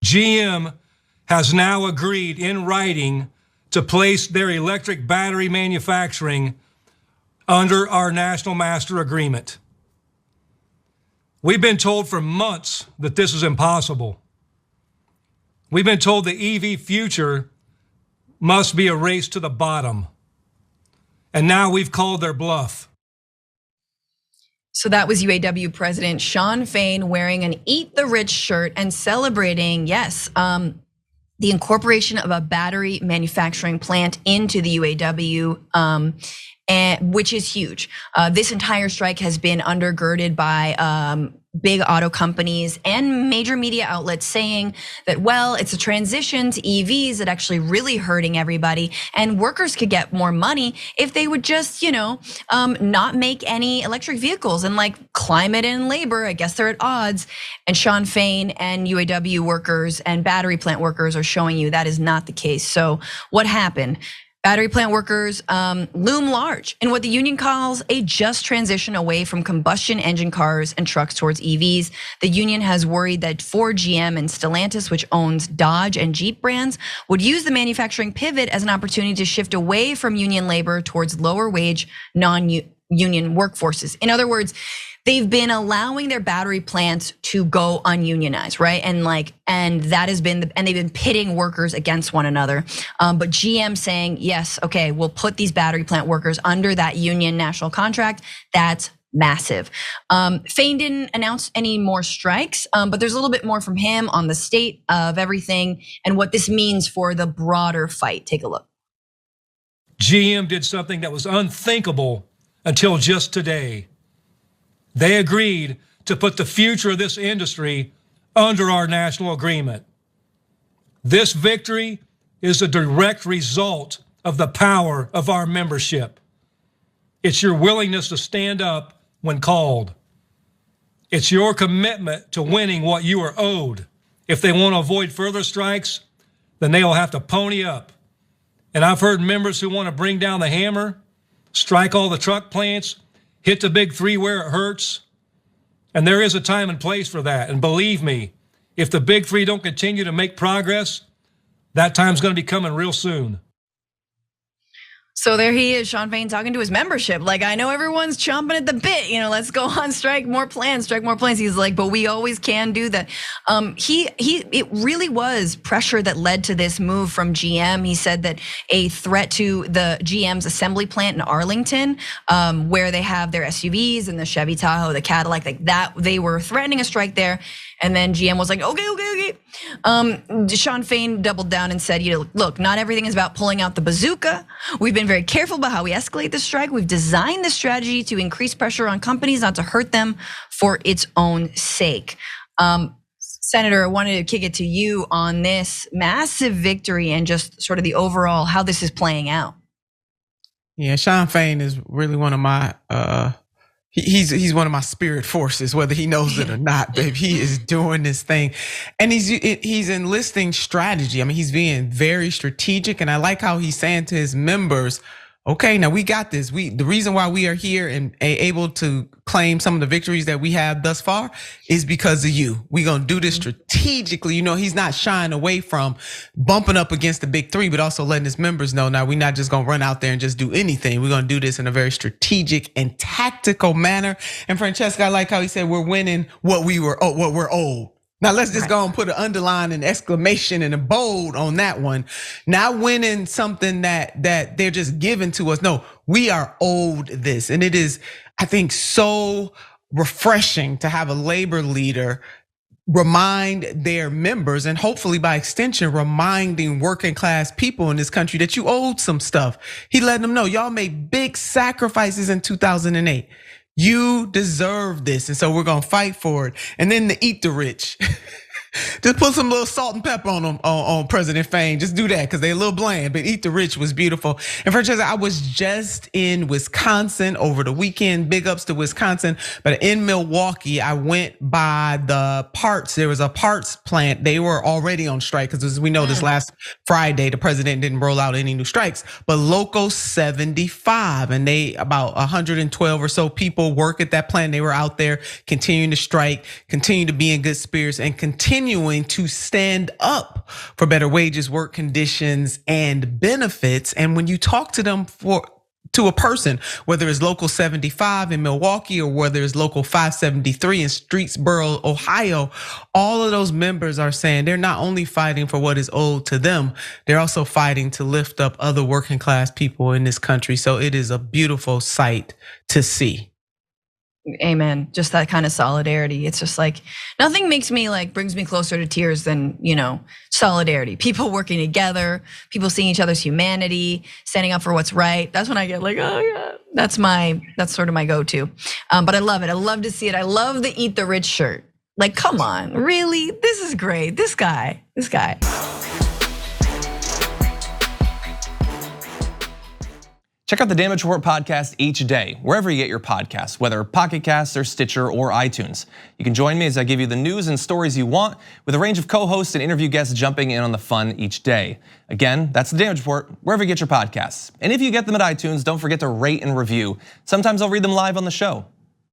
GM has now agreed in writing to place their electric battery manufacturing under our National Master Agreement. We've been told for months that this is impossible. We've been told the EV future must be a race to the bottom. And now we've called their bluff. So that was UAW President Shawn Fain wearing an Eat the Rich shirt and celebrating, yes, the incorporation of a battery manufacturing plant into the UAW, which is huge. This entire strike has been undergirded by big auto companies and major media outlets saying that, well, it's a transition to EVs that actually really hurting everybody, and workers could get more money if they would just, not make any electric vehicles. And like climate and labor, I guess they're at odds. And Shawn Fain and UAW workers and battery plant workers are showing you that is not the case. So what happened? Battery plant workers loom large in what the union calls a just transition away from combustion engine cars and trucks towards EVs. The union has worried that Ford, GM, and Stellantis, which owns Dodge and Jeep brands, would use the manufacturing pivot as an opportunity to shift away from union labor towards lower wage, non-union workforces. In other words, they've been allowing their battery plants to go ununionized, right? And that has been, and they've been pitting workers against one another. But GM saying, yes, okay, we'll put these battery plant workers under that union national contract. That's massive. Fain didn't announce any more strikes, but there's a little bit more from him on the state of everything and what this means for the broader fight. Take a look. GM did something that was unthinkable until just today. They agreed to put the future of this industry under our national agreement. This victory is a direct result of the power of our membership. It's your willingness to stand up when called. It's your commitment to winning what you are owed. If they want to avoid further strikes, then they'll have to pony up. And I've heard members who want to bring down the hammer, strike all the truck plants, hit the big three where it hurts. And there is a time and place for that. And believe me, if the big three don't continue to make progress, that time's going to be coming real soon. So there he is, Shawn Fain talking to his membership. Like, I know everyone's chomping at the bit, let's go on strike more plans. He's like, but we always can do that. It really was pressure that led to this move from GM. He said that a threat to the GM's assembly plant in Arlington, where they have their SUVs and the Chevy Tahoe, the Cadillac, like that, they were threatening a strike there. And then GM was like, okay. Shawn Fain doubled down and said, look, not everything is about pulling out the bazooka. We've been very careful about how we escalate the strike. We've designed this strategy to increase pressure on companies, not to hurt them for its own sake. Senator, I wanted to kick it to you on this massive victory and just sort of the overall, how this is playing out. Yeah, Shawn Fain is really one of my, he's one of my spirit forces, whether he knows it or not, babe. He is doing this thing, and he's enlisting strategy. I mean, he's being very strategic, and I like how he's saying to his members, okay, now we got this. The reason why we are here and able to claim some of the victories that we have thus far is because of you. We're gonna do this strategically. He's not shying away from bumping up against the big three, but also letting his members know, now we're not just gonna run out there and just do anything. We're gonna do this in a very strategic and tactical manner. And Francesca, I like how he said we're winning what we're owed. Now let's just go and put an underline and exclamation and a bold on that one. Not winning something that they're just giving to us. No, we are owed this. And it is, I think, so refreshing to have a labor leader remind their members, and hopefully by extension, reminding working class people in this country that you owed some stuff. He let them know, y'all made big sacrifices in 2008. You deserve this, and so we're gonna fight for it. And then to eat the rich. Just put some little salt and pepper on them, on President Fain. Just do that, because they're a little bland, but eat the rich was beautiful. And Francesca, I was just in Wisconsin over the weekend, big ups to Wisconsin. But in Milwaukee, I went by the parts, there was a parts plant. They were already on strike, because as we know, this last Friday, the president didn't roll out any new strikes. But Local 75, and they, about 112 or so people work at that plant. They were out there continuing to strike, continue to be in good spirits, and continue continuing to stand up for better wages, work conditions, and benefits. And when you talk to them to a person, whether it's local 75 in Milwaukee or whether it's local 573 in Streetsboro, Ohio, all of those members are saying they're not only fighting for what is owed to them, they're also fighting to lift up other working class people in this country. So it is a beautiful sight to see. Amen. Just that kind of solidarity. It's just like nothing brings me closer to tears than, solidarity. People working together, people seeing each other's humanity, standing up for what's right. That's when I get like, oh yeah, that's sort of my go-to. But I love it. I love to see it. I love the Eat the Rich shirt. Like, come on, really? This is great. This guy. Check out the Damage Report podcast each day, wherever you get your podcasts, whether Pocket Casts or Stitcher or iTunes. You can join me as I give you the news and stories you want, with a range of co-hosts and interview guests jumping in on the fun each day. Again, that's the Damage Report, wherever you get your podcasts. And if you get them at iTunes, don't forget to rate and review. Sometimes I'll read them live on the show.